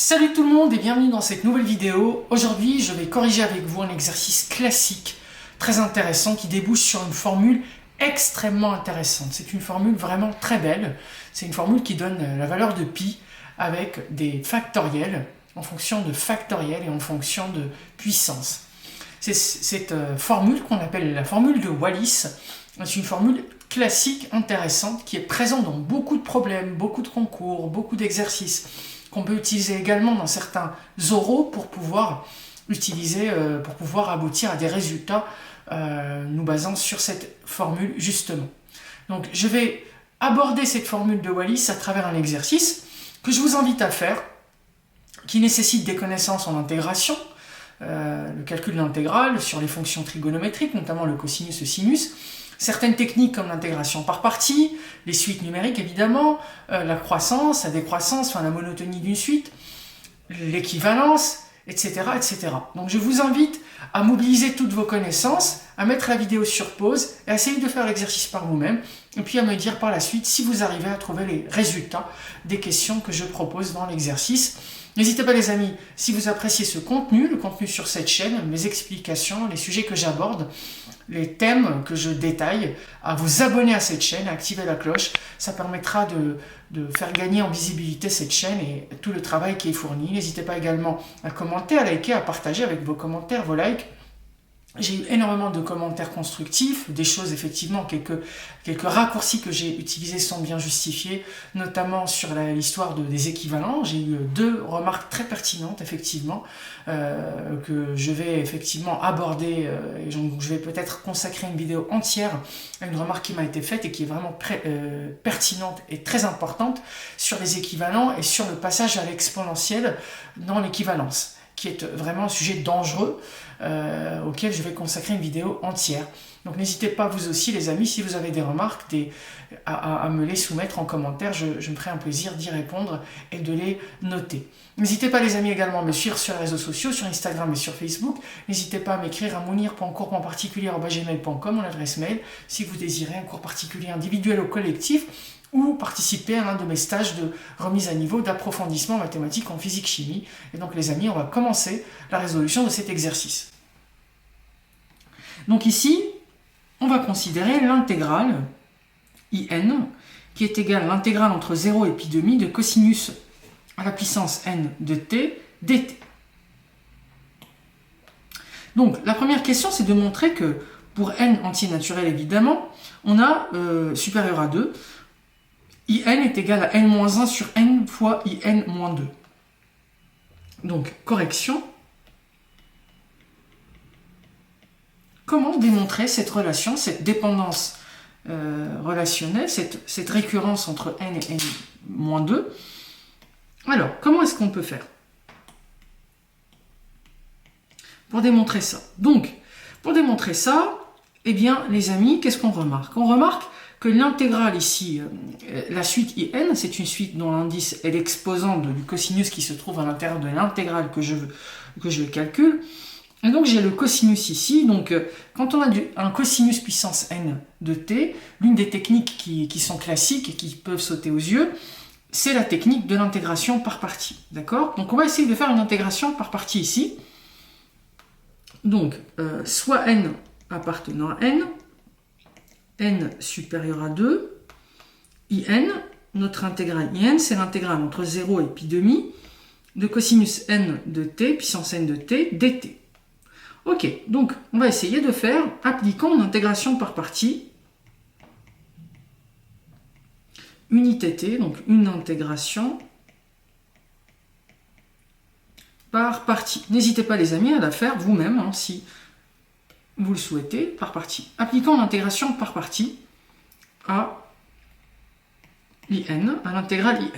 Salut tout le monde et bienvenue dans cette nouvelle vidéo. Aujourd'hui, je vais corriger avec vous un exercice classique très intéressant qui débouche sur une formule extrêmement intéressante. C'est une formule vraiment très belle. C'est une formule qui donne la valeur de pi avec des factoriels en fonction de factoriels et en fonction de puissance. C'est cette formule qu'on appelle la formule de Wallis. C'est une formule classique intéressante qui est présente dans beaucoup de problèmes, beaucoup de concours, beaucoup d'exercices, qu'on peut utiliser également dans certains oraux pour pouvoir aboutir à des résultats nous basant sur cette formule justement. Donc je vais aborder cette formule de Wallis à travers un exercice que je vous invite à faire, qui nécessite des connaissances en intégration, le calcul de l'intégrale sur les fonctions trigonométriques, notamment le cosinus et le sinus, certaines techniques comme l'intégration par parties, les suites numériques évidemment, la croissance, la décroissance, la monotonie d'une suite, l'équivalence, etc., etc. Donc je vous invite à mobiliser toutes vos connaissances, à mettre la vidéo sur pause et à essayer de faire l'exercice par vous-même, et puis à me dire par la suite si vous arrivez à trouver les résultats des questions que je propose dans l'exercice. N'hésitez pas les amis, si vous appréciez ce contenu, le contenu sur cette chaîne, mes explications, les sujets que j'aborde, les thèmes que je détaille, à vous abonner à cette chaîne, à activer la cloche. Ça permettra de faire gagner en visibilité cette chaîne et tout le travail qui est fourni. N'hésitez pas également à commenter, à liker, à partager avec vos commentaires, vos likes. J'ai eu énormément de commentaires constructifs, des choses effectivement, quelques raccourcis que j'ai utilisés sont bien justifiés, notamment sur l'histoire des équivalents. J'ai eu 2 remarques très pertinentes effectivement, que je vais effectivement aborder, et je vais peut-être consacrer une vidéo entière à une remarque qui m'a été faite et qui est vraiment pertinente et très importante sur les équivalents et sur le passage à l'exponentielle dans l'équivalence, qui est vraiment un sujet dangereux auquel je vais consacrer une vidéo entière. Donc n'hésitez pas vous aussi les amis, si vous avez des remarques, à me les soumettre en commentaire, je me ferai un plaisir d'y répondre et de les noter. N'hésitez pas les amis également à me suivre sur les réseaux sociaux, sur Instagram et sur Facebook. N'hésitez pas à m'écrire à mounir.cours.particulier@gmail.com, mon adresse mail, si vous désirez un cours particulier individuel ou collectif, ou participer à l'un de mes stages de remise à niveau d'approfondissement mathématique en physique-chimie. Et donc les amis, on va commencer la résolution de cet exercice. Donc ici, on va considérer l'intégrale IN, qui est égale à l'intégrale entre 0 et pi demi de cosinus à la puissance n de t dt. Donc la première question, c'est de montrer que pour n entier naturel évidemment, on a supérieur à 2, IN est égal à n-1 sur n fois IN-2. Donc, correction. Comment démontrer cette relation, cette dépendance relationnelle, cette récurrence entre n et n-2? Alors, comment est-ce qu'on peut faire pour démontrer ça? Donc, pour démontrer ça, eh bien, les amis, qu'est-ce qu'on remarque? On remarque que l'intégrale ici, la suite IN, c'est une suite dont l'indice est l'exposant du cosinus qui se trouve à l'intérieur de l'intégrale que je calcule. Et donc j'ai le cosinus ici. Donc quand on a un cosinus puissance n de t, l'une des techniques qui sont classiques et qui peuvent sauter aux yeux, c'est la technique de l'intégration par partie. D'accord? Donc on va essayer de faire une intégration par partie ici. Donc soit n appartenant à n supérieur à 2, IN, notre intégrale IN, c'est l'intégrale entre 0 et pi demi de cosinus n de t, puissance n de t, dt. Ok, donc on va essayer de faire, appliquons une intégration par partie, unité t, donc une intégration par partie. N'hésitez pas les amis à la faire vous-même, hein, si vous le souhaitez, par partie. Appliquons l'intégration par partie à l'IN, à l'intégrale IN.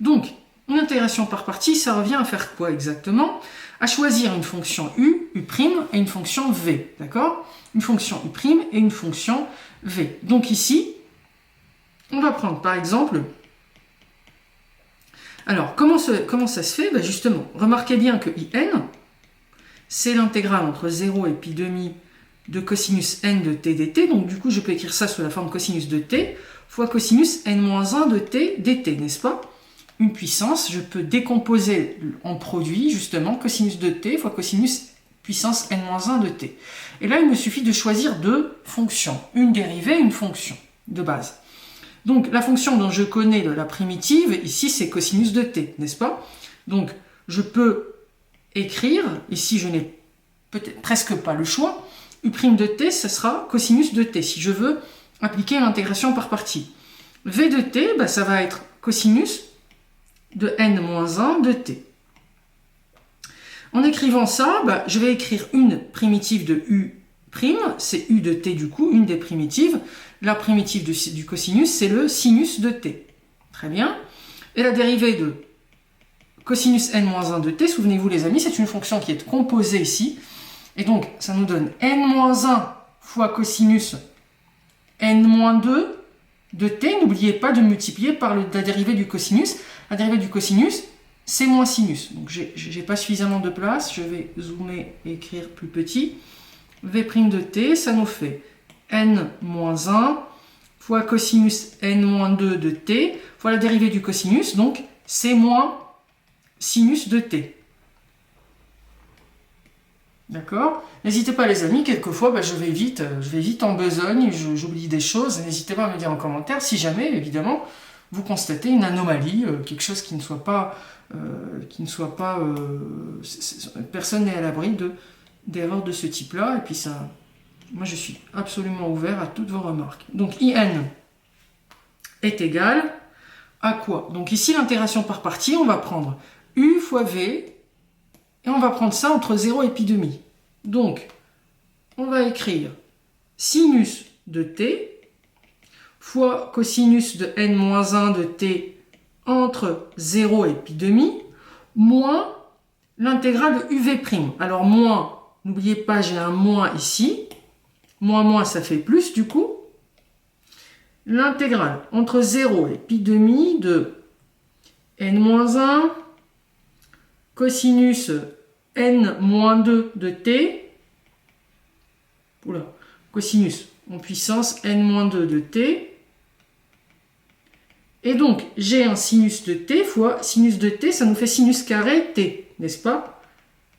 Donc, une intégration par partie, ça revient à faire quoi exactement? À choisir une fonction U, U' et une fonction V, d'accord? Une fonction U' et une fonction V. Donc ici, on va prendre par exemple... Alors, comment ça se fait? Ben justement, remarquez bien que IN, c'est l'intégrale entre 0 et pi demi de cosinus n de t dt, donc du coup je peux écrire ça sous la forme cosinus de t fois cosinus n-1 de t dt, n'est-ce pas? une puissance, je peux décomposer en produit, justement, cosinus de t fois cosinus puissance n-1 de t. Et là, il me suffit de choisir deux fonctions, une dérivée, une fonction de base. Donc, la fonction dont je connais la primitive, ici, c'est cosinus de t, n'est-ce pas? Donc, je peux écrire, ici, je n'ai peut-être presque pas le choix, u' de t, ce sera cosinus de t, si je veux appliquer l'intégration par partie. v de t, ça va être cosinus de n-1 de t. En écrivant ça, je vais écrire une primitive de u', c'est u de t du coup, une des primitives. La primitive du cosinus, c'est le sinus de t. Très bien. Et la dérivée de cosinus n-1 de t, souvenez-vous les amis, c'est une fonction qui est composée ici. Et donc, ça nous donne n-1 fois cosinus n-2 de t. N'oubliez pas de multiplier par la dérivée du cosinus. La dérivée du cosinus, c'est moins sinus. Donc, j'ai pas suffisamment de place. Je vais zoomer et écrire plus petit. v' de t, ça nous fait n-1 fois cosinus n-2 de t fois la dérivée du cosinus. Donc, c'est moins sinus de t. D'accord? N'hésitez pas les amis, quelquefois je vais vite en besogne, j'oublie des choses, n'hésitez pas à me dire en commentaire si jamais, évidemment, vous constatez une anomalie, quelque chose qui ne soit pas, personne n'est à l'abri d'erreurs de ce type-là, et puis ça, moi je suis absolument ouvert à toutes vos remarques. Donc IN est égal à quoi? Donc ici l'intégration par partie, on va prendre U fois V, et on va prendre ça entre 0 et pi demi. Donc, on va écrire sinus de t fois cosinus de n-1 de t entre 0 et pi demi moins l'intégrale de uv'. Alors, moins, n'oubliez pas, j'ai un moins ici. Moins, ça fait plus du coup. L'intégrale entre 0 et pi demi de n-1 cosinus n-2 de t, cosinus en puissance n-2 de t, et donc j'ai un sinus de t fois sinus de t, ça nous fait sinus carré t, n'est-ce pas?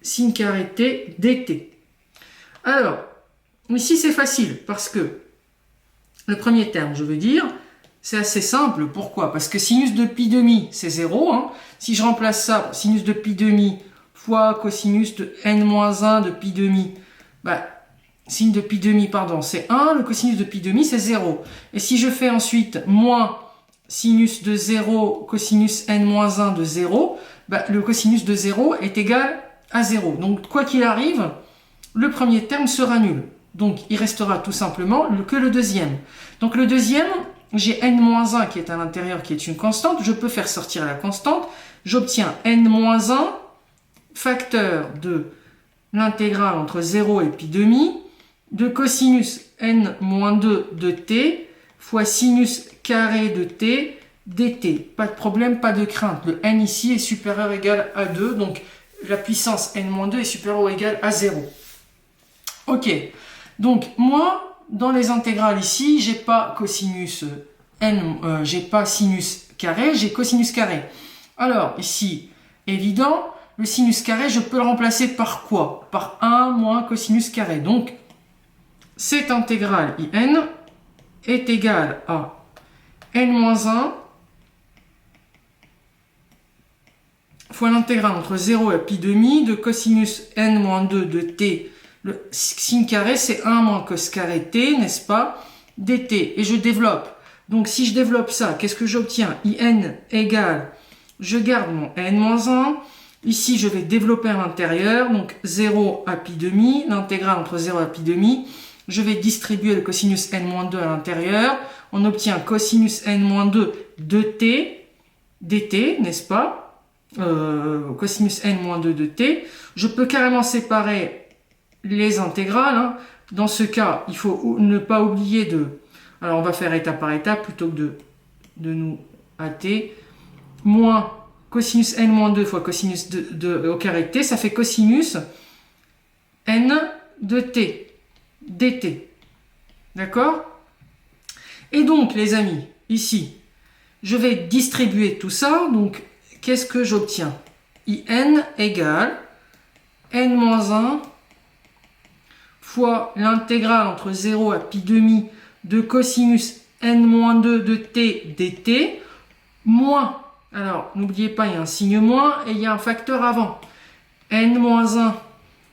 Sin carré t dt. Alors, ici c'est facile, parce que le premier terme, je veux dire, c'est assez simple. Pourquoi? Parce que sinus de pi demi, c'est 0. Si je remplace ça par sinus de pi demi fois cosinus de n-1 de pi demi, sin de pi demi, pardon, c'est 1. Le cosinus de pi demi, c'est 0. Et si je fais ensuite moins sinus de 0, cosinus n-1 de 0, le cosinus de 0 est égal à 0. Donc, quoi qu'il arrive, le premier terme sera nul. Donc, il restera tout simplement que le deuxième. Donc, le deuxième, j'ai n-1 qui est à l'intérieur, qui est une constante. Je peux faire sortir la constante. J'obtiens n-1 facteur de l'intégrale entre 0 et pi demi de cosinus n-2 de t fois sinus carré de t dt. Pas de problème, pas de crainte. Le n ici est supérieur ou égal à 2. Donc, la puissance n-2 est supérieure ou égale à 0. Ok. Donc, moi, dans les intégrales ici, j'ai pas cosinus j'ai pas sinus carré, j'ai cosinus carré. Alors, ici, évident, le sinus carré, je peux le remplacer par quoi? Par 1 moins cosinus carré. Donc, cette intégrale IN est égale à n-1 fois l'intégrale entre 0 et pi demi de cosinus n-2 de t. Le sin carré, c'est 1 moins cos carré t, n'est-ce pas? dt. Et je développe. Donc, si je développe ça, qu'est-ce que j'obtiens? IN égale, je garde mon n-1. Ici, je vais développer à l'intérieur. Donc, 0 à pi demi, l'intégrale entre 0 et pi demi. Je vais distribuer le cosinus n-2 à l'intérieur. On obtient cosinus n-2 de t, dt, n'est-ce pas? Cosinus n-2 de t. Je peux carrément séparer les intégrales. Dans ce cas, il faut ne pas oublier de... Alors, on va faire étape par étape plutôt que de nous hâter. Moins cosinus n-2 fois cosinus au carré de t, ça fait cosinus n de t, dt. D'accord? Et donc, les amis, ici, Je vais distribuer tout ça. Donc, qu'est-ce que j'obtiens? IN égale n-1 fois l'intégrale entre 0 à pi demi de cosinus n-2 de t dt moins, alors n'oubliez pas, il y a un signe moins et il y a un facteur avant, n-1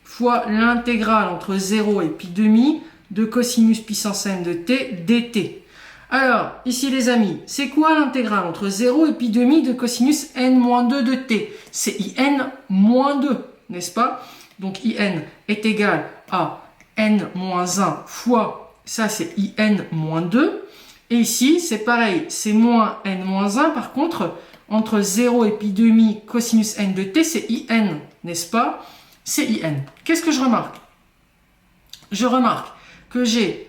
fois l'intégrale entre 0 et pi demi de cosinus puissance n de t dt. Alors, ici les amis, c'est quoi l'intégrale entre 0 et pi demi de cosinus n-2 de t? C'est in-2, n'est-ce pas? Donc in est égal à n-1 fois, ça c'est in-2. Et ici, c'est pareil, c'est moins n-1. Par contre, entre 0 et pi demi cosinus n de t, c'est in, n'est-ce pas? C'est in. Qu'est-ce que je remarque? Je remarque que j'ai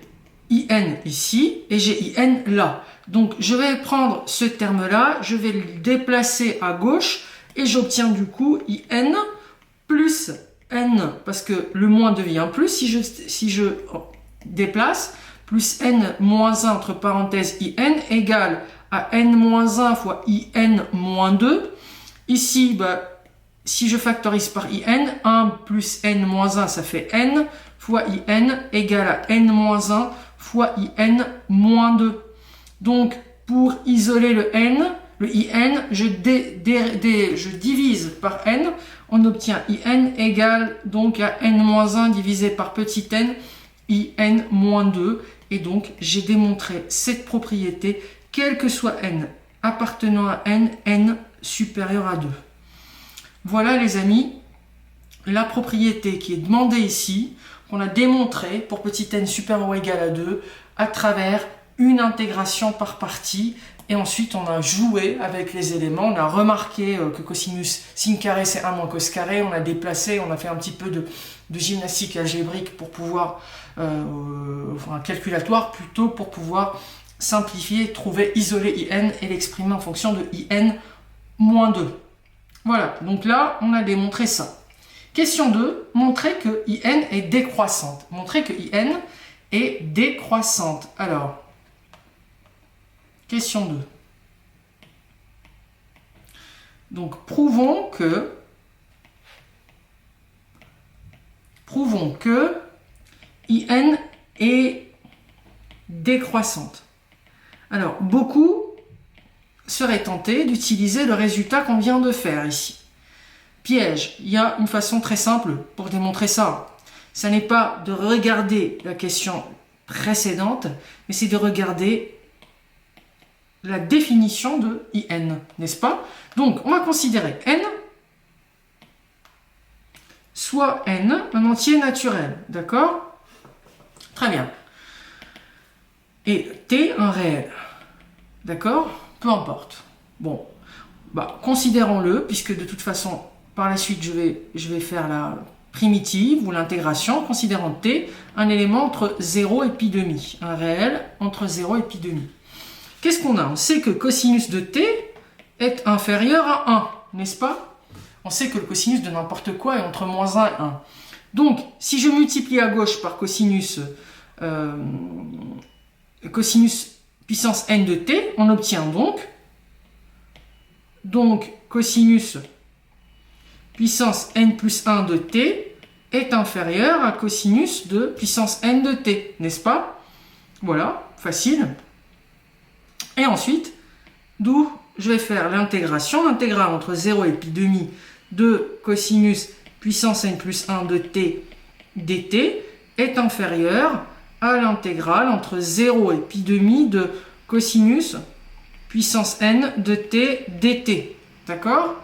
in ici et j'ai in là. Donc, je vais prendre ce terme-là, je vais le déplacer à gauche et j'obtiens du coup in plus n, parce que le moins devient plus si je déplace, plus n moins 1 entre parenthèses in égale à n-1 fois in-2. Ici, bah, si je factorise par in, 1 plus n-1, ça fait n, fois in égale à n-1 fois in-2. Donc, pour isoler le in, je divise par n, on obtient in égale donc à n-1 divisé par petit n, in-2. Et donc, j'ai démontré cette propriété, quel que soit n appartenant à n, n supérieur à 2. Voilà les amis, la propriété qui est demandée ici, qu'on a démontrée pour petit n supérieur ou égal à 2, à travers une intégration par partie. Et ensuite, on a joué avec les éléments, on a remarqué que cosinus sin carré, c'est 1 moins cos carré, on a déplacé, on a fait un petit peu de gymnastique algébrique pour pouvoir, enfin calculatoire plutôt, pour pouvoir simplifier, trouver, isoler in et l'exprimer en fonction de in-2. Voilà, donc là, on a démontré ça. Question 2, montrer que in est décroissante. Montrer que in est décroissante. Alors, question 2. Donc, prouvons que in est décroissante. Alors, beaucoup seraient tentés d'utiliser le résultat qu'on vient de faire ici. Piège, il y a une façon très simple pour démontrer ça. Ça n'est pas de regarder la question précédente, mais c'est de regarder la définition de in, n'est-ce pas? Donc, on va considérer n soit n, un entier naturel, d'accord? Très bien. Et t, un réel, d'accord? Peu importe. Bon, bah, considérons-le, puisque de toute façon, par la suite, je vais faire la primitive ou l'intégration, considérant t un élément entre 0 et pi demi, un réel entre 0 et pi demi. Qu'est-ce qu'on a? On sait que cosinus de t est inférieur à 1, n'est-ce pas? On sait que le cosinus de n'importe quoi est entre moins 1 et 1. Donc, si je multiplie à gauche par cosinus puissance n de t, on obtient donc cosinus puissance n plus 1 de t est inférieur à cosinus de puissance n de t, n'est-ce pas? Voilà, facile. Et ensuite, d'où je vais faire l'intégration. L'intégrale entre 0 et pi demi de cosinus puissance n plus 1 de t dt est inférieure à l'intégrale entre 0 et pi demi de cosinus puissance n de t dt. D'accord?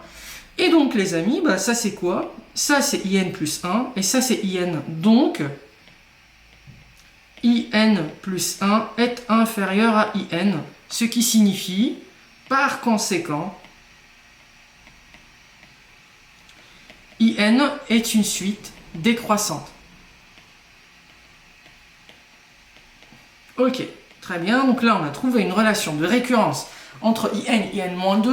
Et donc les amis, bah, ça c'est quoi? Ça c'est in plus 1 et ça c'est in. Donc, in plus 1 est inférieur à in, ce qui signifie, par conséquent, in est une suite décroissante. Ok, très bien. Donc là, on a trouvé une relation de récurrence entre in et in-2.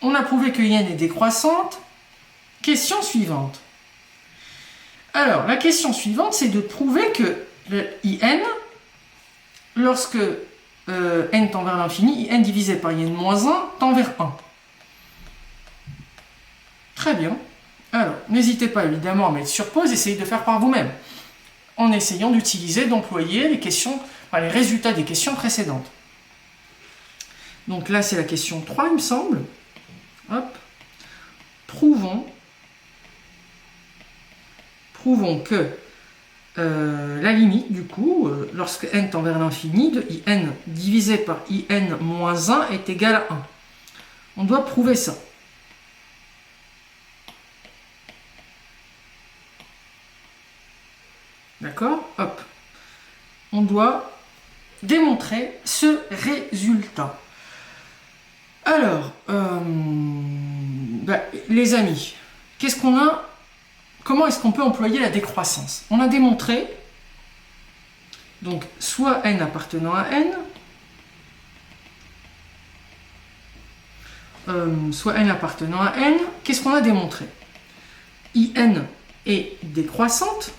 On a prouvé que in est décroissante. Question suivante. Alors, la question suivante, c'est de prouver que le in, lorsque n tend vers l'infini, in divisé par in moins 1 tend vers 1. Très bien. Alors, n'hésitez pas évidemment à mettre sur pause, essayez de faire par vous-même, en essayant d'utiliser, d'employer les questions, les résultats des questions précédentes. Donc là, c'est la question 3, il me semble. Hop. Prouvons que la limite, du coup, lorsque n tend vers l'infini, de in divisé par in moins 1 est égal à 1. On doit prouver ça. D'accord? Hop. On doit démontrer ce résultat. Alors, les amis, qu'est-ce qu'on a? Comment est-ce qu'on peut employer la décroissance? On a démontré, donc, soit n appartenant à n, soit n appartenant à n. Qu'est-ce qu'on a démontré? In est décroissante.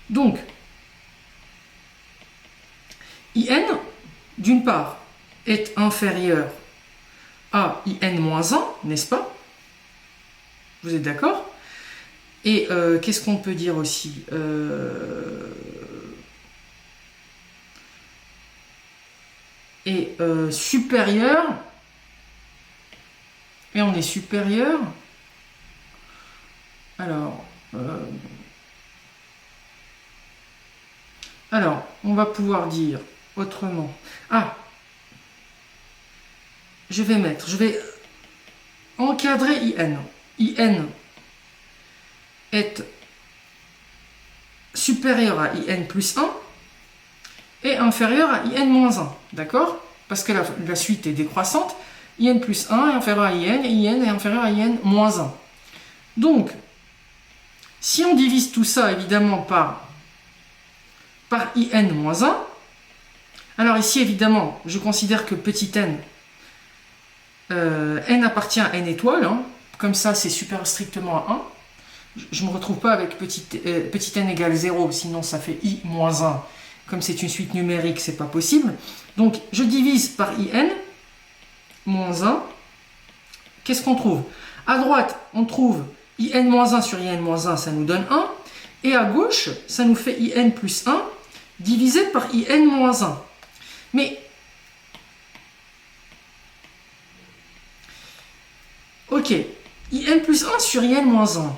Donc, in, d'une part, est inférieur à in moins 1, n'est-ce pas? Vous êtes d'accord? Et qu'est-ce qu'on peut dire aussi? Supérieur, et on est supérieur, alors, on va pouvoir dire autrement. Ah, je vais encadrer in. In est supérieur à in plus 1 et inférieur à in moins 1. D'accord? Parce que la suite est décroissante. In plus 1 est inférieur à in, et in est inférieur à in moins 1. Donc, si on divise tout ça, évidemment, par in moins 1, alors ici, évidemment, je considère que petit n, n appartient à n étoile, hein, comme ça, c'est supérieur strictement à 1. Je ne me retrouve pas avec petit n égale 0, sinon ça fait i moins 1. Comme c'est une suite numérique, c'est pas possible. Donc, je divise par in moins 1. Qu'est-ce qu'on trouve? À droite, on trouve in moins 1 sur in moins 1, ça nous donne 1. Et à gauche, ça nous fait in plus 1 divisé par in moins 1. Mais, ok, in plus 1 sur in moins 1.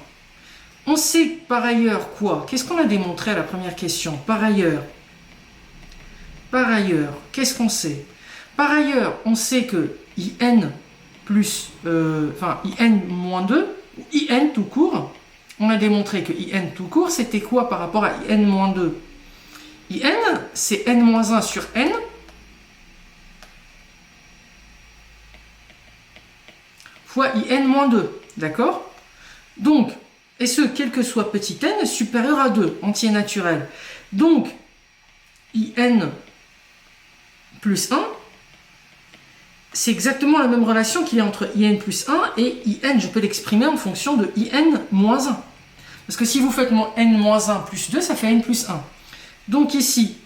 On sait par ailleurs quoi? Qu'est-ce qu'on a démontré à la première question? Par ailleurs, qu'est-ce qu'on sait? Par ailleurs, on sait que in plus, in moins 2, ou in tout court, on a démontré que in tout court, c'était quoi par rapport à in moins 2? In, c'est n moins 1 sur n, fois in moins 2, d'accord? Donc, et ce, quel que soit petit n, supérieur à 2, entier naturel. Donc, in plus 1, c'est exactement la même relation qu'il y a entre in plus 1 et in, je peux l'exprimer en fonction de in moins 1. Parce que si vous faites mon n moins 1 plus 2, ça fait n plus 1. Donc ici,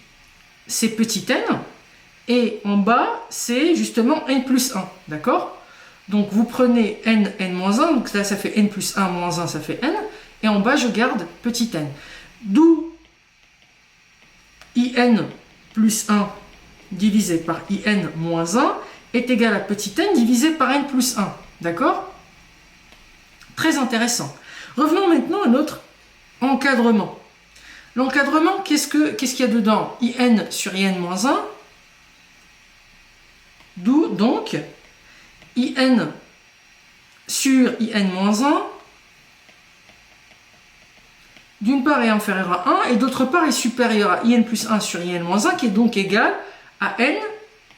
c'est petit n, et en bas, c'est justement n plus 1, d'accord? Donc vous prenez n moins 1, donc là ça fait n plus 1 moins 1, ça fait n, et en bas je garde petit n. D'où in plus 1 divisé par in moins 1 est égal à petit n divisé par n plus 1, d'accord? Très intéressant. Revenons maintenant à notre encadrement. L'encadrement, qu'est-ce qu'il y a dedans? In sur in moins 1, d'où donc in sur in moins 1, d'une part est inférieur à 1, et d'autre part est supérieur à in plus 1 sur in moins 1, qui est donc égal à n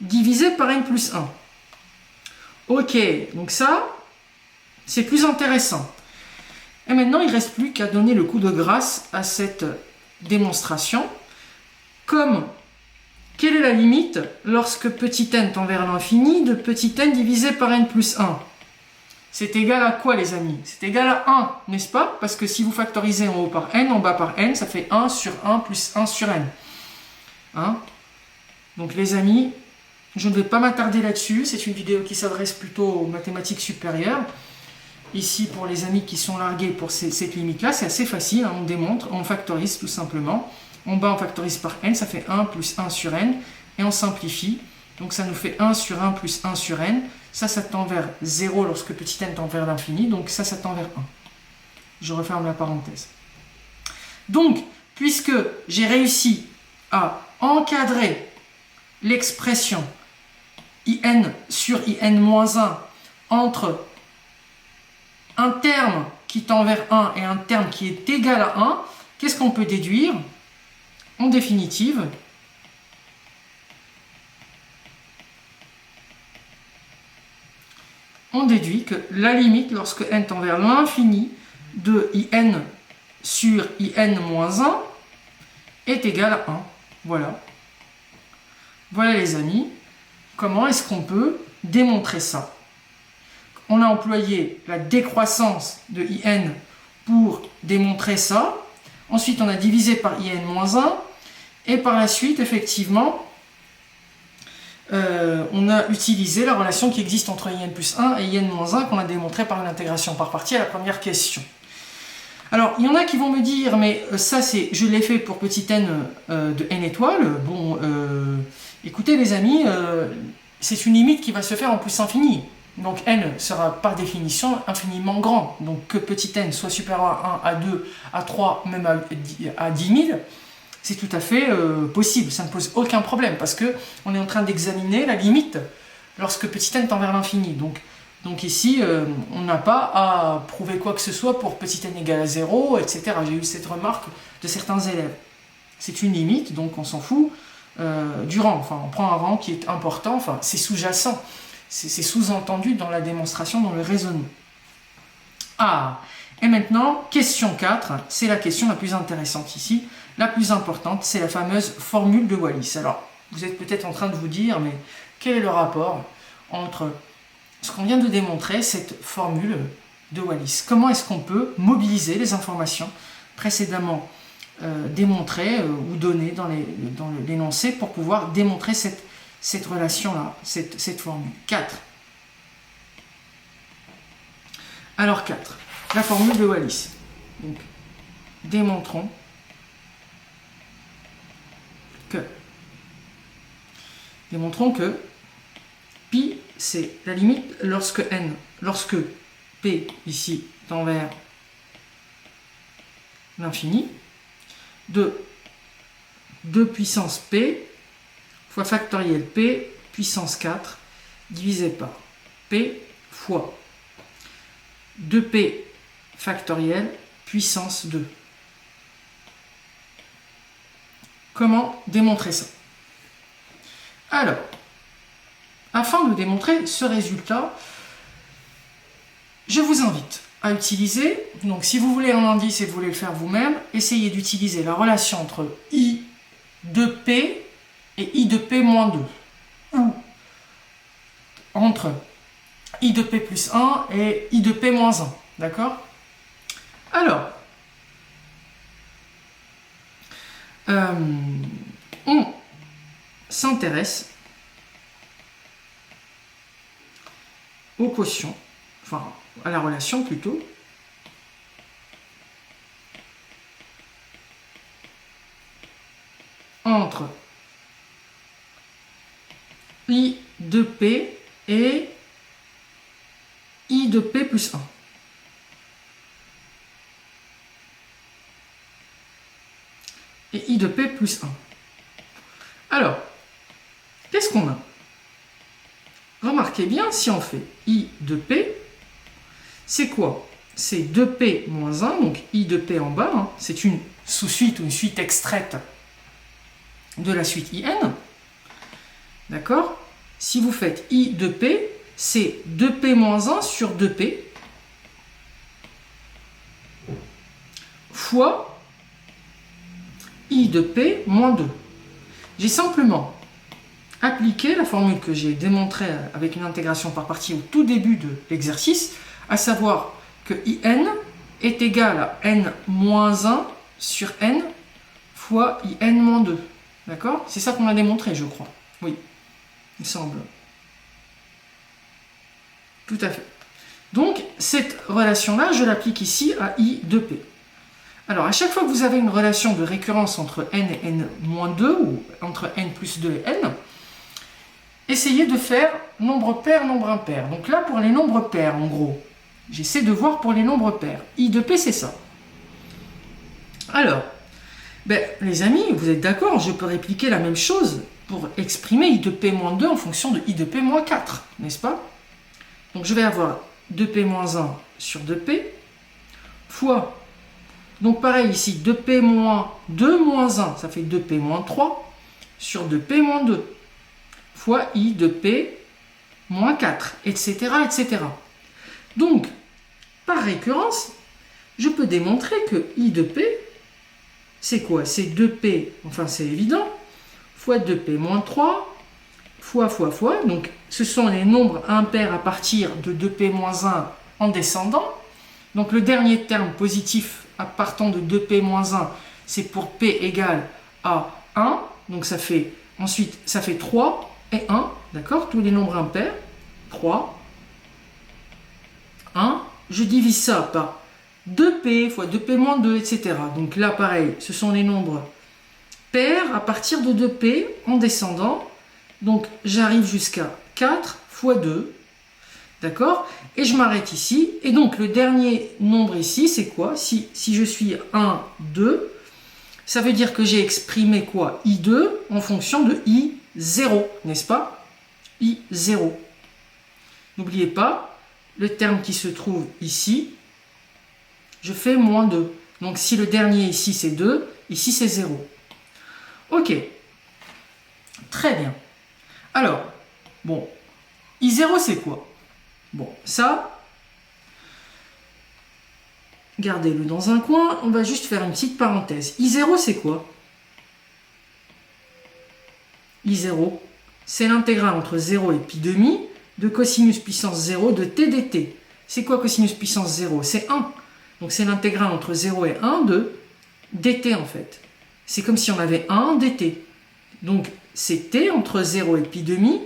divisé par n plus 1. Ok, donc ça, c'est plus intéressant. Et maintenant, il ne reste plus qu'à donner le coup de grâce à cette démonstration. Comme, quelle est la limite lorsque petit n tend vers l'infini de petit n divisé par n plus 1? c'est égal à quoi les amis? C'est égal à 1, n'est-ce pas? Parce que si vous factorisez en haut par n, en bas par n, ça fait 1 sur 1 plus 1 sur n. Hein? Donc les amis, je ne vais pas m'attarder là-dessus, c'est une vidéo qui s'adresse plutôt aux mathématiques supérieures. Ici, pour les amis qui sont largués pour cette limite-là, c'est assez facile, hein, on démontre, on factorise tout simplement. En bas, on factorise par n, ça fait 1 plus 1 sur n, et on simplifie. Donc ça nous fait 1 sur 1 plus 1 sur n. Ça tend vers 0 lorsque petit n tend vers l'infini, donc ça tend vers 1. Je referme la parenthèse. Donc, puisque j'ai réussi à encadrer l'expression in sur in-1 entre un terme qui tend vers 1 et un terme qui est égal à 1, qu'est-ce qu'on peut déduire? En définitive, on déduit que la limite, lorsque n tend vers l'infini, de in sur in-1 est égale à 1. Voilà. Voilà les amis, comment est-ce qu'on peut démontrer ça? On a employé la décroissance de in pour démontrer ça. Ensuite, on a divisé par in-1. Et par la suite, effectivement, on a utilisé la relation qui existe entre in plus 1 et in-1 qu'on a démontré par une intégration par partie à la première question. Alors, il y en a qui vont me dire, mais ça, je l'ai fait pour petit n de n étoiles. Bon, écoutez les amis, c'est une limite qui va se faire en plus infini. Donc n sera par définition infiniment grand. Donc que petit n soit supérieur à 1, à 2, à 3, même à 10 000, c'est tout à fait possible. Ça ne pose aucun problème parce qu'on est en train d'examiner la limite lorsque petit n tend vers l'infini. Donc ici, on n'a pas à prouver quoi que ce soit pour petit n égale à 0, etc. J'ai eu cette remarque de certains élèves. C'est une limite, donc on s'en fout du rang. Enfin, on prend un rang qui est important, enfin, c'est sous-jacent. C'est sous-entendu dans la démonstration, dans le raisonnement. Ah, et maintenant, question 4, c'est la question la plus intéressante ici. La plus importante, c'est la fameuse formule de Wallis. Alors, vous êtes peut-être en train de vous dire, mais quel est le rapport entre ce qu'on vient de démontrer, cette formule de Wallis? Comment est-ce qu'on peut mobiliser les informations précédemment démontrées ou données dans l'énoncé pour pouvoir démontrer cette relation-là, cette formule? 4. Alors 4, la formule de Wallis. Donc, démontrons que pi, c'est la limite lorsque p, ici, tend vers l'infini, de 2 puissance p fois factoriel p puissance 4 divisé par p fois 2p factoriel puissance 2. Comment démontrer ça? Alors, afin de démontrer ce résultat, je vous invite à utiliser, donc si vous voulez un indice et vous voulez le faire vous-même, essayez d'utiliser la relation entre i de p et i de p moins 2, ou entre i de p plus 1 et i de p moins 1, d'accord? Alors, on s'intéresse au quotient, enfin à la relation plutôt, entre i de p et i de p plus 1. Et i de p plus 1. Alors, qu'est-ce qu'on a? Remarquez bien, si on fait i de p, c'est quoi? C'est 2p moins 1, donc i de p en bas, hein, c'est une sous-suite ou une suite extraite de la suite in. D'accord? Si vous faites i de p, c'est 2p moins 1 sur 2p fois i de p moins 2. J'ai simplement appliqué la formule que j'ai démontrée avec une intégration par partie au tout début de l'exercice, à savoir que IN est égal à N moins 1 sur N fois IN moins 2. D'accord? C'est ça qu'on a démontré, je crois. Oui, il me semble. Tout à fait. Donc, cette relation-là, je l'applique ici à I de P. Alors, à chaque fois que vous avez une relation de récurrence entre n et n-2, ou entre n plus 2 et n, essayez de faire nombre pair, nombre impair. Donc là, pour les nombres pairs, en gros, j'essaie de voir pour les nombres pairs. I de P, c'est ça. Alors, les amis, vous êtes d'accord, je peux répliquer la même chose pour exprimer I de P moins 2 en fonction de I de P moins 4, n'est-ce pas? Donc je vais avoir 2P moins 1 sur 2P, fois, donc pareil ici, 2P moins 2 moins 1, ça fait 2P moins 3, sur 2P moins 2, fois I de P moins 4, etc., etc. Donc, par récurrence, je peux démontrer que I de P, c'est quoi? C'est 2P, enfin c'est évident, fois 2P moins 3, fois, donc ce sont les nombres impairs à partir de 2P moins 1 en descendant. Donc le dernier terme positif à partant de 2P moins 1, c'est pour P égale à 1. Donc ça fait, ensuite, ça fait 3 et 1, d'accord? Tous les nombres impairs, 3, 1. Je divise ça par 2P fois 2P moins 2, etc. Donc là, pareil, ce sont les nombres pairs à partir de 2P en descendant. Donc, j'arrive jusqu'à 4 fois 2, d'accord? Et je m'arrête ici. Et donc, le dernier nombre ici, c'est quoi? Si je suis 1, 2, ça veut dire que j'ai exprimé quoi? I2 en fonction de I0, n'est-ce pas? I0. N'oubliez pas, le terme qui se trouve ici, je fais moins 2. Donc, si le dernier ici, c'est 2, ici, c'est 0. Ok. Très bien. Alors, bon, I0 c'est quoi? Bon, ça, gardez-le dans un coin, on va juste faire une petite parenthèse. I0 c'est quoi? I0, c'est l'intégrale entre 0 et pi demi de cosinus puissance 0 de t dt. C'est quoi cosinus puissance 0? C'est 1. Donc c'est l'intégrale entre 0 et 1 de dt en fait. C'est comme si on avait 1 dt. Donc c'est t entre 0 et pi demi,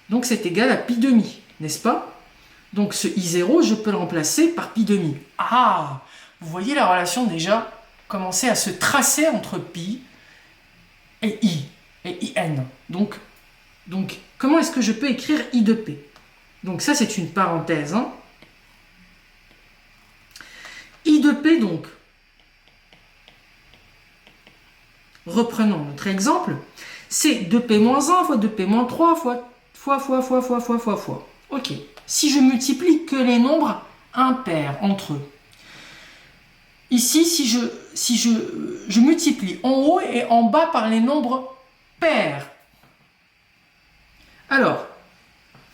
donc c'est égal à pi demi, n'est-ce pas? Donc ce I0, je peux le remplacer par pi demi. Ah, vous voyez la relation déjà commencer à se tracer entre pi et i, et in. Donc comment est-ce que je peux écrire I de P? Donc ça, c'est une parenthèse. Hein. I de P, donc, reprenons notre exemple, c'est 2P-1 fois 2P-3 fois. Ok. Si je multiplie que les nombres impairs entre eux. Ici, si je multiplie en haut et en bas par les nombres pairs. Alors,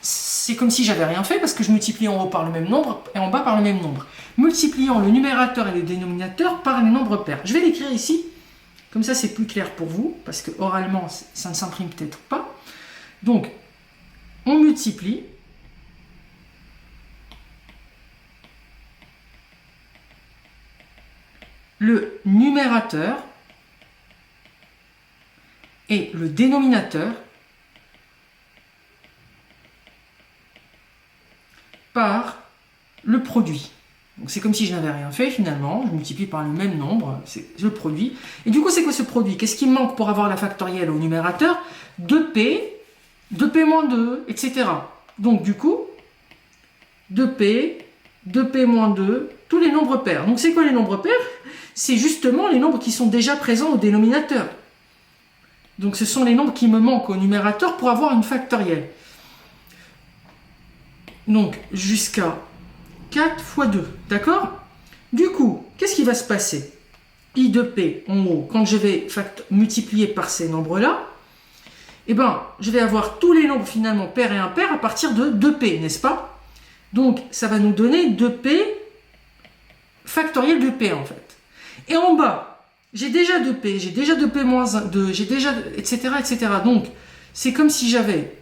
c'est comme si j'avais rien fait parce que je multiplie en haut par le même nombre et en bas par le même nombre. Multipliant le numérateur et le dénominateur par les nombres pairs. Je vais l'écrire ici. Comme ça, c'est plus clair pour vous, parce que oralement, ça ne s'imprime peut-être pas. Donc, on multiplie le numérateur et le dénominateur par le produit. Donc c'est comme si je n'avais rien fait finalement, je multiplie par le même nombre, c'est le produit. Et du coup, c'est quoi ce produit? Qu'est-ce qui me manque pour avoir la factorielle au numérateur? 2P, 2P-2, etc. Donc du coup, 2P, 2P-2, tous les nombres pairs. Donc c'est quoi les nombres pairs? C'est justement les nombres qui sont déjà présents au dénominateur. Donc ce sont les nombres qui me manquent au numérateur pour avoir une factorielle. Donc jusqu'à 4 fois 2, d'accord? Du coup, qu'est-ce qui va se passer? I de P en haut, quand je vais multiplier par ces nombres-là, eh ben, je vais avoir tous les nombres finalement pairs et impairs à partir de 2P, n'est-ce pas? Donc, ça va nous donner 2P factoriel de P en fait. Et en bas, j'ai déjà 2P, j'ai déjà 2P moins 2, j'ai déjà, etc., etc. Donc, c'est comme si j'avais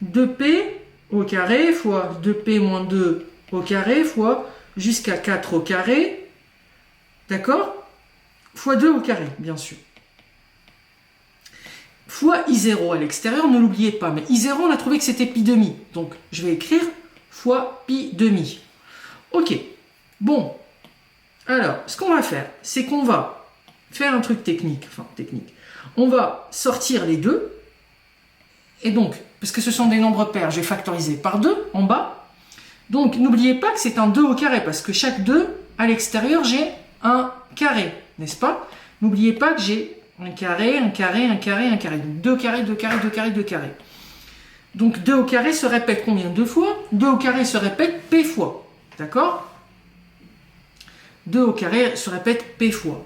2P au carré fois 2P moins 2 au carré fois jusqu'à 4 au carré, d'accord, fois 2 au carré, bien sûr. Fois I0 à l'extérieur, ne l'oubliez pas. Mais I0, on a trouvé que c'était pi demi. Donc, je vais écrire fois pi demi. Ok. Bon. Alors, ce qu'on va faire, c'est qu'on va faire un truc technique. Enfin, technique. On va sortir les deux. Et donc, parce que ce sont des nombres pairs, je vais factoriser par 2 en bas. Donc, n'oubliez pas que c'est un 2 au carré, parce que chaque 2, à l'extérieur, j'ai un carré, n'est-ce pas? N'oubliez pas que j'ai un carré, un carré, un carré, un carré. Donc 2 carrés, 2 carrés, 2 carrés, 2 carrés. Donc 2 au carré se répète combien? 2 fois. 2 au carré se répète P fois. D'accord? 2 au carré se répète P fois.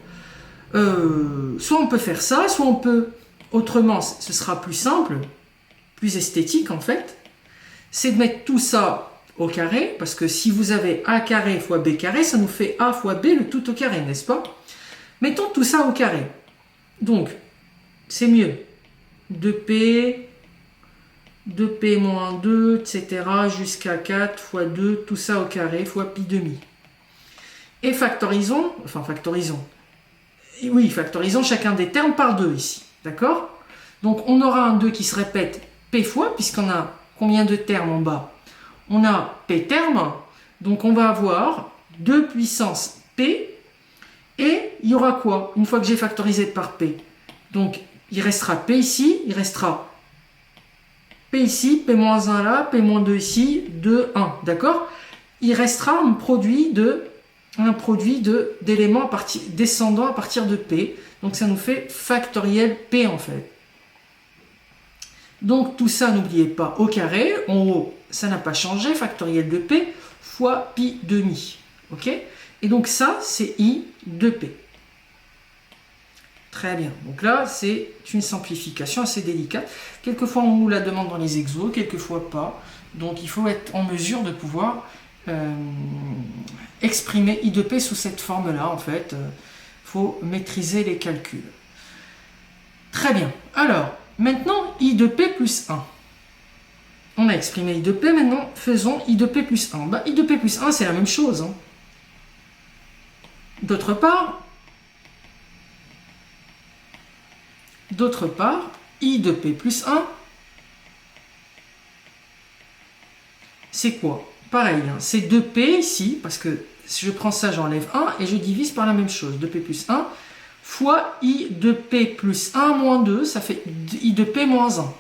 Soit on peut faire ça, soit on peut, autrement, ce sera plus simple, plus esthétique en fait, c'est de mettre tout ça au carré, parce que si vous avez A carré fois B carré, ça nous fait A fois B le tout au carré, n'est-ce pas? Mettons tout ça au carré. Donc, c'est mieux. 2P, 2P moins 2, etc. jusqu'à 4 fois 2, tout ça au carré, fois pi demi. Et factorisons, oui, factorisons chacun des termes par 2 ici, d'accord? Donc, on aura un 2 qui se répète P fois, puisqu'on a combien de termes en bas? On a P termes, donc on va avoir 2 puissance P, et il y aura quoi une fois que j'ai factorisé par P? Donc, il restera P ici, il restera P ici, P-1 là, P-2 ici, 2, 1, d'accord? Il restera un produit d'éléments descendant à partir de P. Donc, ça nous fait factoriel P en fait. Donc, tout ça, n'oubliez pas, au carré, en haut, ça n'a pas changé, factoriel de P fois pi demi, ok? Et donc ça, c'est I de P. Très bien. Donc là, c'est une simplification assez délicate. Quelquefois, on nous la demande dans les exos, quelquefois pas. Donc, il faut être en mesure de pouvoir exprimer I de P sous cette forme-là, en fait. Il faut maîtriser les calculs. Très bien. Alors, maintenant, I de P plus 1. On a exprimé I de P, maintenant, faisons I de P plus 1. Bah, I de P plus 1, c'est la même chose, hein. D'autre part, I de P plus 1, c'est quoi? Pareil, hein, c'est 2P ici, parce que si je prends ça, j'enlève 1, et je divise par la même chose, 2P plus 1, fois I de P plus 1 moins 2, ça fait I de P moins 1.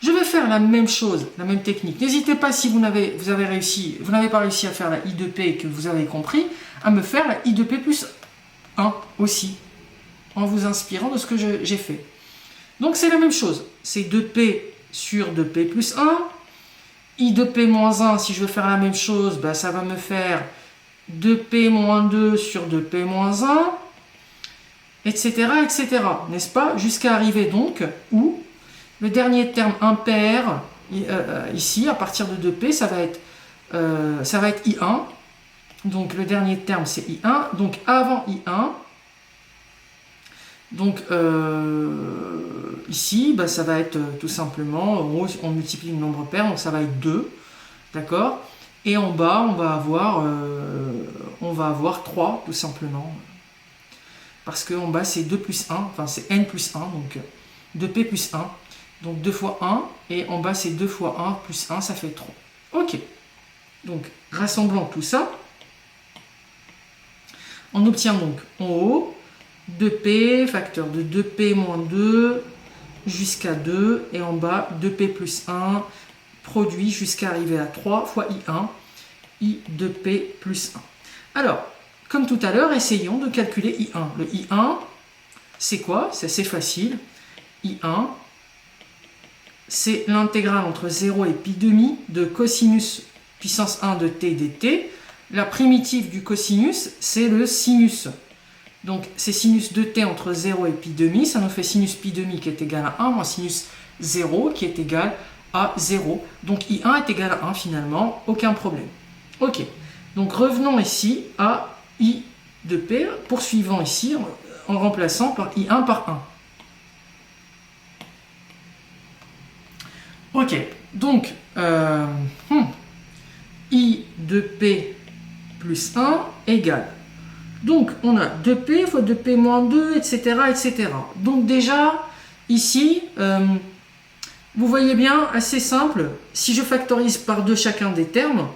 Je vais faire la même chose, la même technique. N'hésitez pas, si vous n'avez pas réussi à faire la I de P et que vous avez compris, à me faire la I de P plus 1 aussi, en vous inspirant de ce que j'ai fait. Donc c'est la même chose, c'est 2P sur 2P plus 1, I de P moins 1, si je veux faire la même chose, bah, ça va me faire 2P moins 2 sur 2P moins 1, etc., etc., n'est-ce pas? Jusqu'à arriver donc où le dernier terme impair, ici, à partir de 2P, ça va être I1. Donc, le dernier terme, c'est I1. Donc, avant I1, donc, ici, bah, ça va être tout simplement, on multiplie le nombre pair, donc ça va être 2. D'accord? Et en bas, on va avoir 3, tout simplement. Parce qu'en bas, c'est 2 plus 1, enfin, c'est n plus 1, donc 2P plus 1. Donc 2 fois 1, et en bas c'est 2 fois 1 plus 1, ça fait 3. Ok. Donc, rassemblons tout ça. On obtient donc en haut 2P, facteur de 2P moins 2, jusqu'à 2, et en bas 2P plus 1, produit jusqu'à arriver à 3 fois I1, I de P plus 1. Alors, comme tout à l'heure, essayons de calculer I1. Le I1, c'est quoi? C'est assez facile. I1, c'est l'intégrale entre 0 et pi demi de cosinus puissance 1 de t dt. La primitive du cosinus, c'est le sinus. Donc, c'est sinus de t entre 0 et pi demi. Ça nous fait sinus pi demi qui est égal à 1 moins sinus 0 qui est égal à 0. Donc, I1 est égal à 1 finalement. Aucun problème. Ok. Donc, revenons ici à I de P. Poursuivons ici en remplaçant par I1 par 1. Ok, donc I 2p plus 1 égale. Donc, on a 2p fois 2p moins 2, etc., etc. Donc déjà, ici, vous voyez bien, assez simple. Si je factorise par 2 chacun des termes,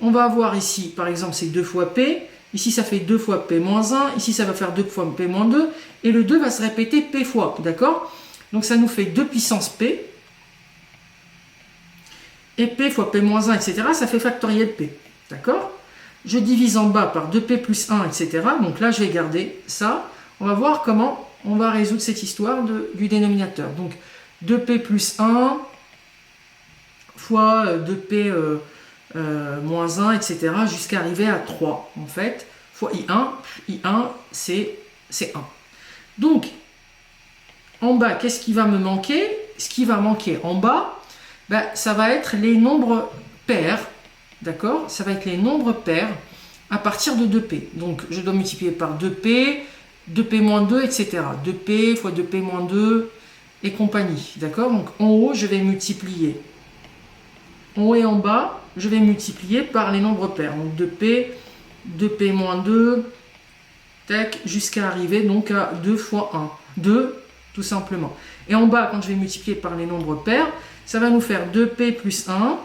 on va avoir ici, par exemple, c'est 2 fois p. Ici, ça fait 2 fois p moins 1. Ici, ça va faire 2 fois p moins 2. Et le 2 va se répéter p fois, d'accord? Donc, ça nous fait 2 puissance p. Et p fois p moins 1, etc., ça fait factoriel p, d'accord? Je divise en bas par 2p plus 1, etc. Donc là, je vais garder ça. On va voir comment on va résoudre cette histoire du dénominateur. Donc, 2p plus 1 fois 2p moins 1, etc. jusqu'à arriver à 3, en fait, fois i1. i1, c'est 1. Donc, en bas, qu'est-ce qui va me manquer? Ce qui va manquer en bas, ben, ça va être les nombres pairs. D'accord? Ça va être les nombres pairs à partir de 2p. Donc, je dois multiplier par 2p, 2p moins 2, etc. 2p fois 2p moins 2 et compagnie. D'accord? Donc, en haut, je vais multiplier. En haut et en bas, je vais multiplier par les nombres pairs. Donc, 2p, 2p moins 2, tac, jusqu'à arriver donc à 2 fois 1. 2, tout simplement. Et en bas, quand je vais multiplier par les nombres pairs, ça va nous faire 2p plus 1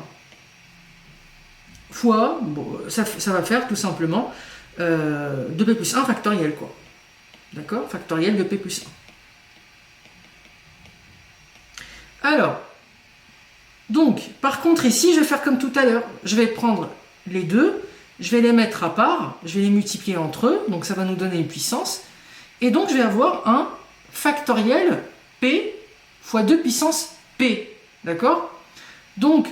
fois, bon, ça va faire tout simplement 2p plus 1 factoriel, quoi. D'accord? Factoriel de p plus 1. Alors, donc, par contre, ici, je vais faire comme tout à l'heure. Je vais prendre les deux, je vais les mettre à part, je vais les multiplier entre eux, donc ça va nous donner une puissance. Et donc, je vais avoir un factoriel p fois 2 puissance p. D'accord? Donc,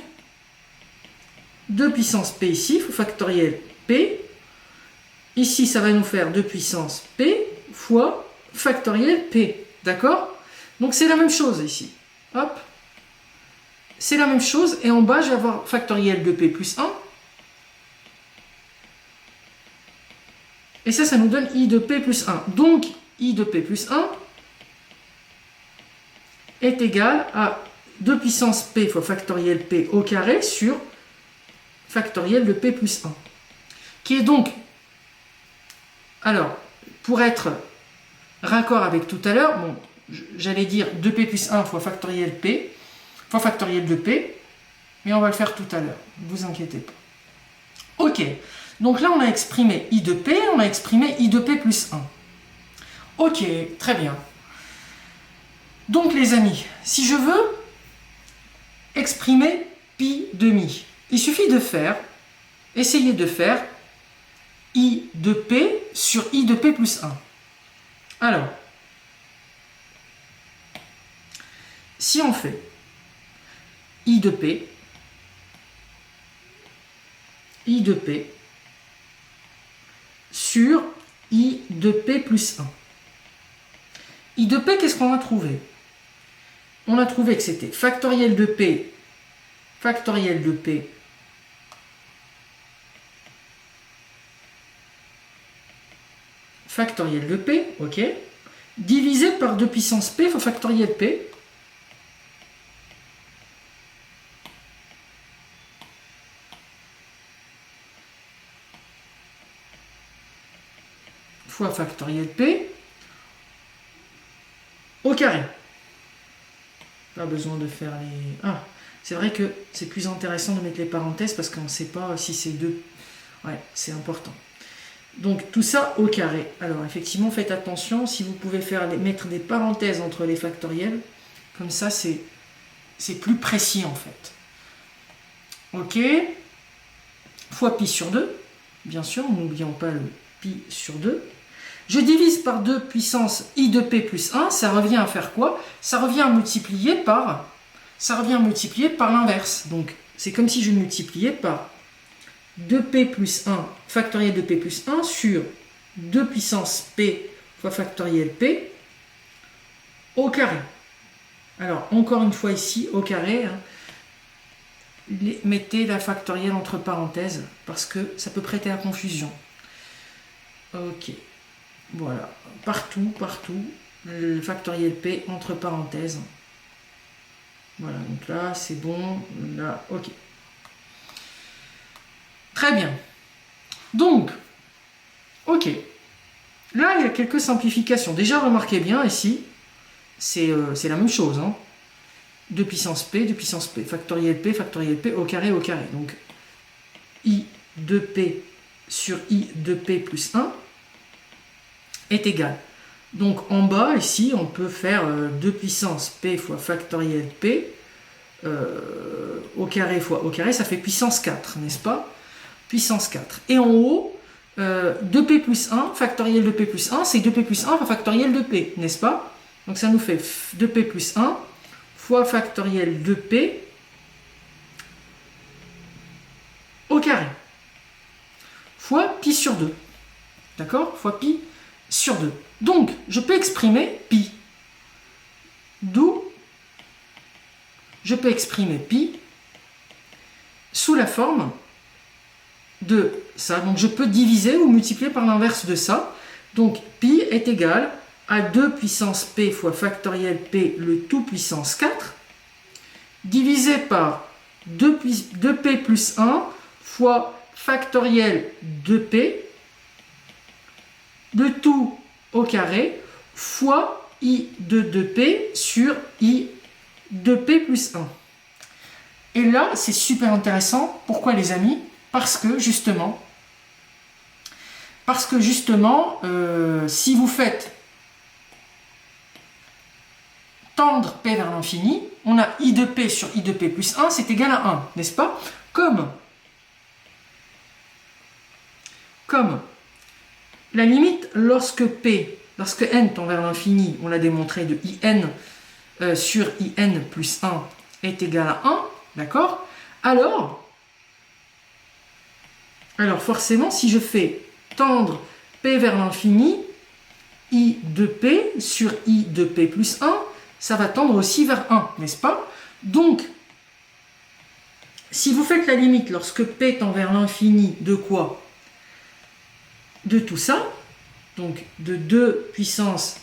2 puissance p ici, il faut factoriel p. Ici, ça va nous faire 2 puissance p fois factoriel p. D'accord? Donc, c'est la même chose ici. Hop. C'est la même chose. Et en bas, je vais avoir factoriel de p plus 1. Et ça nous donne i de p plus 1. Donc, i de p plus 1 est égal à 2 puissance p fois factoriel p au carré sur factoriel de p plus 1. Qui est donc, alors, pour être raccord avec tout à l'heure, bon, j'allais dire 2p plus 1 fois factoriel p, fois factoriel de p, mais on va le faire tout à l'heure, ne vous inquiétez pas. Ok, donc là on a exprimé i de p, on a exprimé i de p plus 1. Ok, très bien. Donc les amis, si je veux exprimer pi demi, il suffit de faire, essayer de faire i de p sur i de p plus 1. Alors, si on fait i de p sur i de p plus 1. i de p, qu'est-ce qu'on a trouvé? On a trouvé que c'était factoriel de p factoriel de p, ok, divisé par 2 puissance p fois factoriel p, fois factoriel p au carré. Pas besoin de faire les... Ah, c'est vrai que c'est plus intéressant de mettre les parenthèses parce qu'on ne sait pas si c'est 2. Ouais, c'est important. Donc tout ça au carré. Alors effectivement, faites attention, si vous pouvez mettre des parenthèses entre les factoriels, comme ça c'est plus précis en fait. Ok. Fois pi sur 2, bien sûr, n'oublions pas le pi sur 2. Je divise par 2 puissance i de p plus 1, ça revient à faire quoi? Ça revient à multiplier par l'inverse. Donc c'est comme si je multipliais par 2p plus 1 factoriel de p plus 1 sur 2 puissance p fois factoriel p au carré. Alors encore une fois ici au carré, hein, mettez la factorielle entre parenthèses parce que ça peut prêter à confusion. Ok. Voilà, partout, le factoriel p entre parenthèses. Voilà, donc là, c'est bon, là, ok. Très bien. Donc, ok. Là, il y a quelques simplifications. Déjà, remarquez bien, ici, c'est la même chose. Hein. 2 puissance P factoriel P au carré. Donc, I de P sur I de P plus 1 est égal. Donc, en bas, ici, on peut faire 2 puissance P fois factoriel P au carré fois au carré, ça fait puissance 4, n'est-ce pas? Puissance 4. Et en haut, 2P plus 1, factoriel de P plus 1, c'est 2P plus 1 fois factoriel de P, n'est-ce pas? Donc ça nous fait 2P plus 1 fois factoriel de P au carré, fois pi sur 2. D'accord? Fois pi sur 2. Donc, je peux exprimer pi. D'où je peux exprimer pi sous la forme de ça. Donc, je peux diviser ou multiplier par l'inverse de ça. Donc, pi est égal à 2 puissance p fois factoriel p le tout puissance 4 divisé par 2p plus 1 fois factoriel de p le tout au carré fois i de 2p sur i de p plus 1. Et là, c'est super intéressant. Pourquoi, les amis? Parce que justement, si vous faites tendre p vers l'infini, on a i de p sur i de p plus 1, c'est égal à 1, n'est-ce pas? Comme la limite lorsque n tend vers l'infini, on l'a démontré de in sur in plus 1 est égal à 1, d'accord? Alors forcément, si je fais tendre p vers l'infini, i de p sur i de p plus 1, ça va tendre aussi vers 1, n'est-ce pas? Donc, si vous faites la limite lorsque p tend vers l'infini de quoi? De tout ça, donc de 2 puissance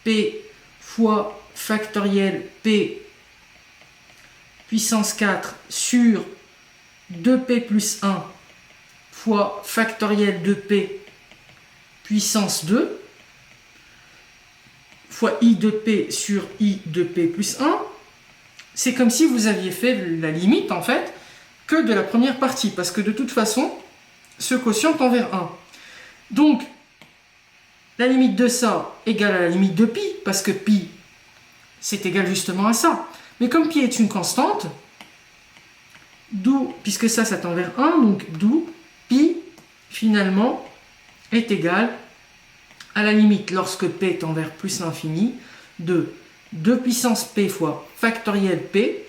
p fois factoriel p puissance 4 sur 2p plus 1 fois factoriel de p puissance 2 fois i de p sur i de p plus 1, c'est comme si vous aviez fait la limite, en fait, que de la première partie, parce que de toute façon, ce quotient tend vers 1. Donc, la limite de ça égale à la limite de pi, parce que pi, c'est égal justement à ça. Mais comme pi est une constante, puisque ça tend vers 1, donc d'où pi, finalement, est égal à la limite, lorsque p tend vers plus l'infini, de 2 puissance p fois factoriel p,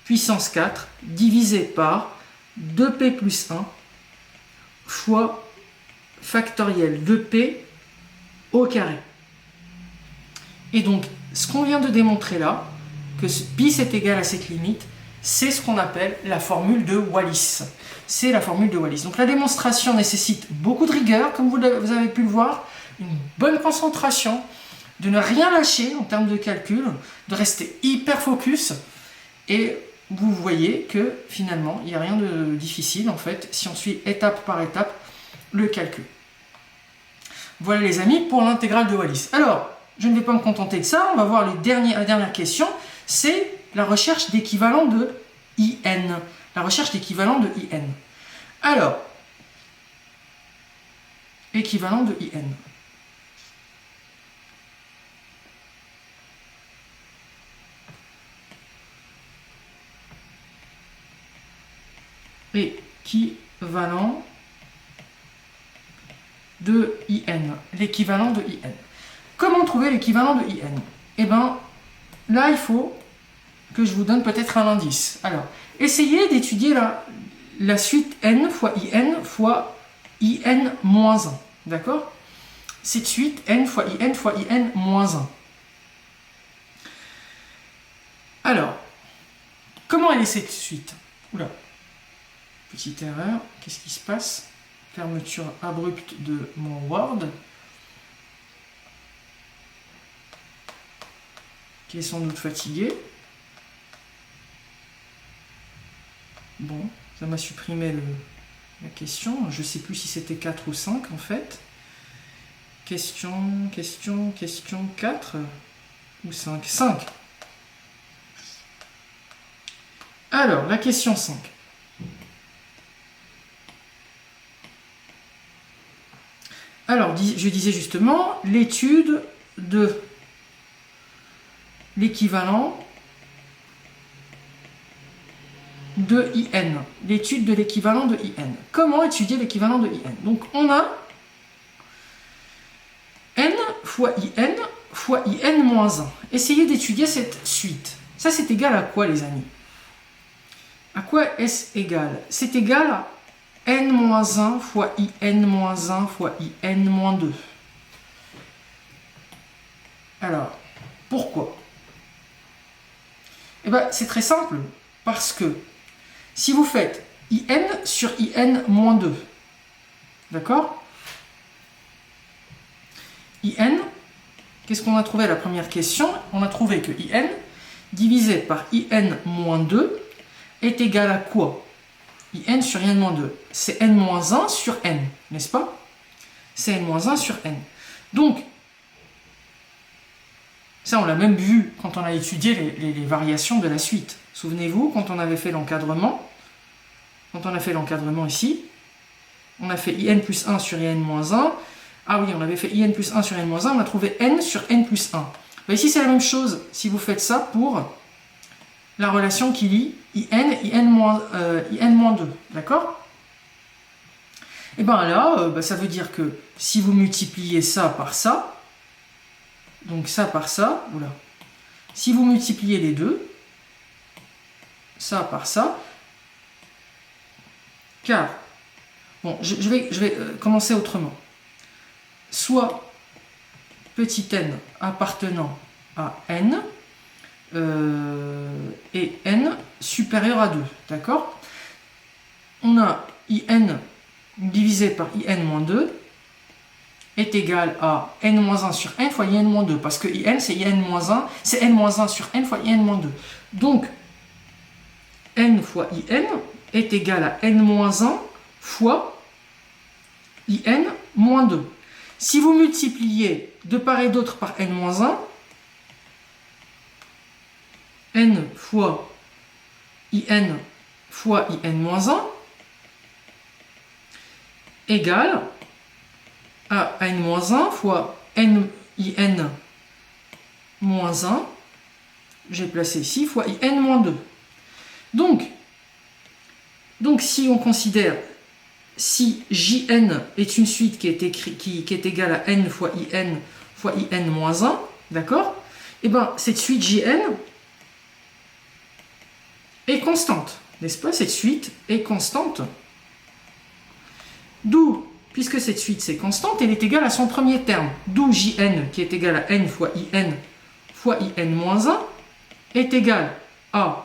puissance 4, divisé par 2p plus 1 fois factoriel de p au carré. Et donc, ce qu'on vient de démontrer là, que pi c'est égal à cette limite, c'est ce qu'on appelle la formule de Wallis. C'est la formule de Wallis. Donc la démonstration nécessite beaucoup de rigueur, comme vous avez pu le voir, une bonne concentration, de ne rien lâcher en termes de calcul, de rester hyper focus, et vous voyez que finalement, il n'y a rien de difficile en fait, si on suit étape par étape le calcul. Voilà les amis pour l'intégrale de Wallis. Alors, je ne vais pas me contenter de ça, on va voir la dernière question, c'est la recherche d'équivalent de IN. La recherche d'équivalent de IN. Alors, équivalent de IN. Équivalent de IN. L'équivalent de IN. Comment trouver l'équivalent de IN? Eh bien, là, il faut que je vous donne peut-être un indice. Alors, essayez d'étudier la suite n fois IN moins 1. D'accord? Cette suite n fois IN moins 1. Alors, comment elle est cette suite? Oula, petite erreur. Qu'est-ce qui se passe? Fermeture abrupte de mon Word. Qui est sans doute fatigué. Bon, ça m'a supprimé la question. Je ne sais plus si c'était 4 ou 5 en fait. Question 4 ou 5. 5. Alors, la question 5. Alors, je disais justement l'étude de l'équivalent de IN. L'étude de l'équivalent de IN. Comment étudier l'équivalent de IN? Donc, on a N fois IN moins 1. Essayez d'étudier cette suite. Ça, c'est égal à quoi, les amis? À quoi est-ce égal? C'est égal à N-1 fois IN-1 fois IN-2. Alors, pourquoi? Eh bien, c'est très simple. Parce que si vous faites IN sur IN-2, d'accord? IN, qu'est-ce qu'on a trouvé à la première question? On a trouvé que IN divisé par IN-2 est égal à quoi? IN sur IN-2. C'est N-1 sur N, n'est-ce pas? C'est N-1 sur N. Donc, ça on l'a même vu quand on a étudié les variations de la suite. Souvenez-vous, quand on avait fait l'encadrement, ici, on a fait IN plus 1 sur IN-1. Ah oui, on avait fait IN plus 1 sur IN-1, on a trouvé N sur N plus 1. Ben ici, c'est la même chose si vous faites ça pour la relation qui lie IN-2, d'accord? Et bien là, ça veut dire que si vous multipliez ça par ça, donc ça par ça, oula, si vous multipliez les deux, ça par ça, car, bon, je vais commencer autrement. Soit petit n appartenant à n, et n supérieur à 2, d'accord? On a IN divisé par IN-2 est égal à N-1 sur N fois IN-2, parce que IN c'est IN-1, c'est N-1 sur N fois IN-2. Donc, N fois IN est égal à N-1 fois IN-2. Si vous multipliez de part et d'autre par N-1, N fois IN fois IN-1 égale à N-1 fois NIN-1, j'ai placé ici, fois IN-2. Donc, si on considère, si JN est une suite qui est égale à N fois IN fois IN-1, d'accord? Et bien, cette suite JN est constante, n'est-ce pas? Cette suite est constante. D'où, puisque cette suite c'est constante, elle est égale à son premier terme. D'où JN, qui est égal à N fois IN IN-1, est égal à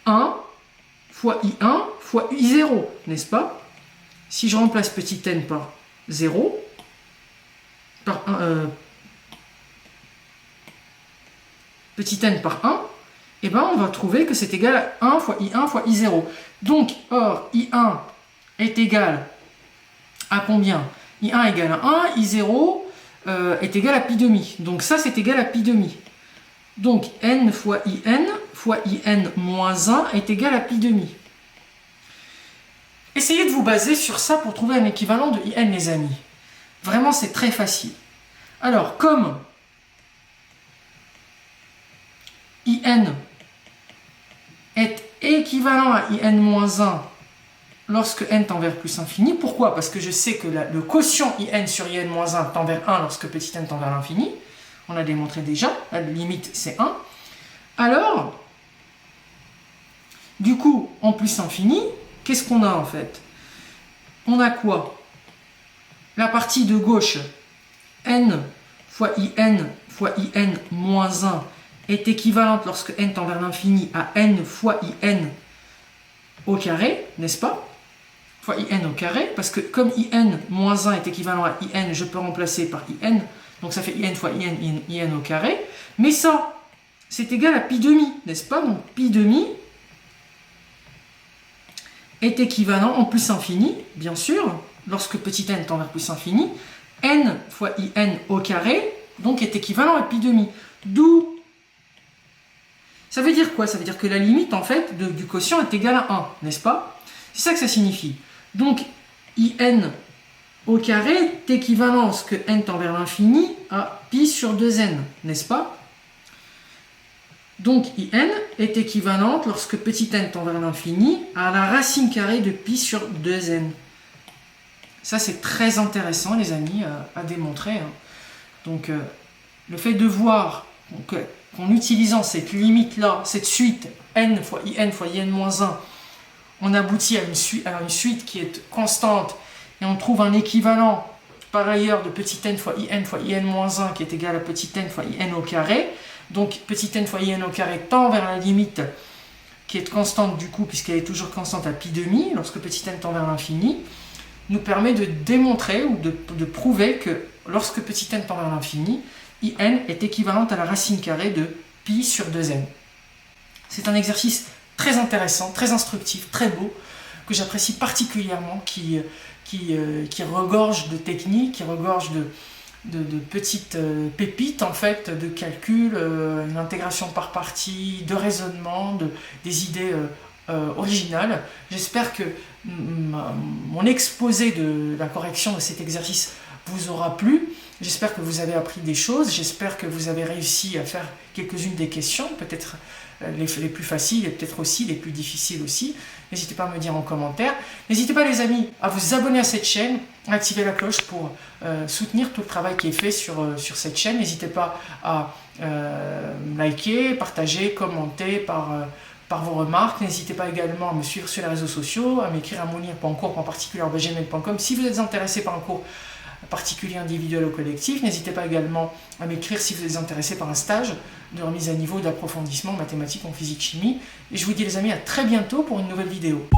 1 fois I1 fois I0, n'est-ce pas? Si je remplace petit n par 0, par 1, petit n par 1, et ben on va trouver que c'est égal à 1 fois I1 fois I0. Donc, or, I1 est égal à combien? I1 égale à 1, I0 est égal à pi demi. Donc ça, c'est égal à pi demi. Donc, n fois IN moins 1 est égal à pi demi. Essayez de vous baser sur ça pour trouver un équivalent de IN, les amis. Vraiment, c'est très facile. Alors, comme IN est équivalent à IN-1 lorsque n tend vers plus infini. Pourquoi? Parce que je sais que le quotient IN sur IN-1 tend vers 1 lorsque petit n tend vers l'infini. On l'a démontré déjà, la limite c'est 1. Alors, du coup, en plus infini, qu'est-ce qu'on a en fait? On a quoi? La partie de gauche, n fois IN moins 1 est équivalente lorsque n tend vers l'infini à n fois IN au carré, n'est-ce pas? Fois IN au carré, parce que comme IN moins 1 est équivalent à IN, je peux remplacer par IN, donc ça fait IN fois IN au carré, mais ça, c'est égal à pi demi, n'est-ce pas? Donc pi demi est équivalent en plus infini, bien sûr, lorsque petit n tend vers plus infini, n fois in au carré, donc est équivalent à pi demi. D'où, ça veut dire quoi? Ça veut dire que la limite, en fait, du quotient est égale à 1, n'est-ce pas? C'est ça que ça signifie. Donc, in au carré est équivalent, lorsque n tend vers l'infini, à pi sur 2n, n'est-ce pas? Donc, in est équivalente, lorsque petit n tend vers l'infini, à la racine carrée de pi sur 2n. Ça, c'est très intéressant, les amis, à démontrer. Hein. Donc, le fait de voir qu'en utilisant cette limite-là, cette suite n fois in-1, on aboutit à une suite qui est constante et on trouve un équivalent par ailleurs de petit n fois in-1 qui est égal à petit n fois in au carré. Donc petit n fois in au carré tend vers la limite qui est constante du coup puisqu'elle est toujours constante à pi demi lorsque petit n tend vers l'infini, nous permet de démontrer ou de prouver que lorsque petit n tend vers l'infini, in est équivalente à la racine carrée de pi sur 2n. C'est un exercice très intéressant, très instructif, très beau, que j'apprécie particulièrement, qui regorge de techniques, qui regorge de petites pépites en fait, de calcul, une intégration par partie, de raisonnement, des idées originales. J'espère que mon exposé de la correction de cet exercice vous aura plu. J'espère que vous avez appris des choses, j'espère que vous avez réussi à faire quelques-unes des questions, peut-être les plus faciles et peut-être aussi les plus difficiles aussi. N'hésitez pas à me dire en commentaire. N'hésitez pas les amis à vous abonner à cette chaîne, à activer la cloche pour soutenir tout le travail qui est fait sur cette chaîne. N'hésitez pas à liker, partager, commenter par vos remarques. N'hésitez pas également à me suivre sur les réseaux sociaux, à m'écrire à monir.cours.particulier@gmail.com si vous êtes intéressé par un cours particulier, individuel ou collectif. N'hésitez pas également à m'écrire si vous êtes intéressé par un stage de remise à niveau d'approfondissement en mathématiques, en physique, chimie. Et je vous dis les amis à très bientôt pour une nouvelle vidéo.